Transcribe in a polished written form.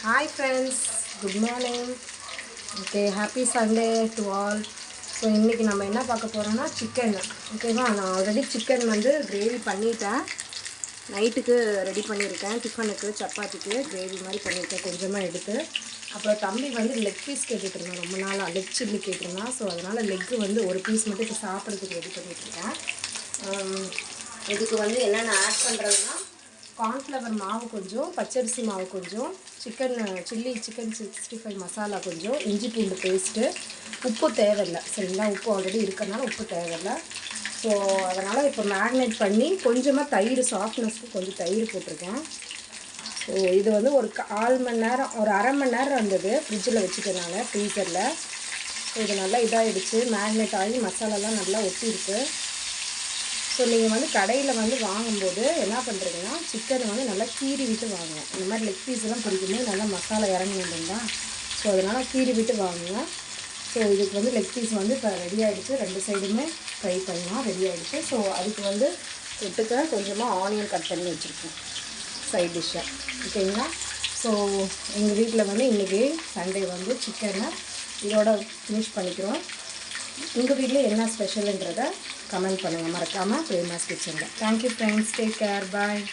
Hi friends, good morning. Okay, happy Sunday to all. So இன்றைக்கி நம்ம என்ன பார்க்க போகிறோம்னா சிக்கன். ஓகேவா, நான் ஆல்ரெடி சிக்கன் வந்து கிரேவி பண்ணிட்டேன். நைட்டுக்கு ரெடி பண்ணியிருக்கேன். டிஃபனுக்கு சப்பாத்திக்கு கிரேவி மாதிரி பண்ணியிருக்கேன் கொஞ்சமாக எடுத்து. அப்புறம் தம்பி வந்து லெக் பீஸ் கேட்டுட்ருந்தான், ரொம்ப நாளாக லெக் சில்லி கேட்டிருந்தான். ஸோ அதனால் லெக்கு வந்து ஒரு பீஸ் மட்டும் இப்போ சாப்பிட்றதுக்கு ரெடி பண்ணிகிட்ருக்கேன். இதுக்கு வந்து என்னென்ன ஆட் பண்ணுறதுன்னா, கார்ன்ஃப்ளவர் மாவு கொஞ்சம், பச்சரிசி மாவு கொஞ்சம், சிக்கன் 65 மசாலா கொஞ்சம், இஞ்சி பூண்டு பேஸ்ட்டு, உப்பு தேவையில்லை. சரிங்களா, உப்பு ஆல்ரெடி இருக்கிறதுனால உப்பு தேவையில்லை. ஸோ அதனால் இப்போ மேரினேட் பண்ணி கொஞ்சமாக தயிர், சாஃப்ட்னஸ்க்கு கொஞ்சம் தயிர் போட்டிருக்கேன். ஸோ இது வந்து ஒரு 1/4 மணி நேரம், ஒரு அரை மணி நேரம் இருந்தது ஃப்ரிட்ஜில் வச்சுட்டனால ஃப்ரீசரில். ஸோ இது நல்லா இதாகிடுச்சு, மேரினேட் ஆகி மசாலாலாம் நல்லா ஒட்டியிருக்கு. ஸோ நீங்கள் வந்து கடையில் வந்து வாங்கும்போது என்ன பண்ணுறீங்கன்னா, சிக்கனை வந்து நல்லா கீறி விட்டு வாங்குங்க. இந்த மாதிரி லெக் பீஸ்லாம் பிடிக்கும்போது நல்லா மசாலா இறங்கணுங்களா, ஸோ அதனால் கீறி விட்டு வாங்குங்க. ஸோ இதுக்கு வந்து லெக் பீஸ் வந்து இப்போ ரெடி ஆகிடுச்சு, 2 சைடுமே ஃப்ரை பண்ணலாம், ரெடி ஆகிடுச்சு. ஸோ அதுக்கு வந்து தொட்டுக்க கொஞ்சமாக ஆனியன் கட் பண்ணி வச்சுருக்கேன் சைட் டிஷ்ஷை. ஓகேங்களா, ஸோ எங்கள் வீட்டில் வந்து இன்றைக்கி சண்டே வந்து சிக்கனை இதோட ஃபினிஷ் பண்ணிக்கிறோம். உங்கள் வீட்டில் என்ன ஸ்பெஷலுன்றதை கமெண்ட் பண்ணுங்கள் மறக்காமல் பிரேமாஸ் கிச்சனில். தேங்க்யூ ஃப்ரெண்ட்ஸ், டேக் கேர், பாய்.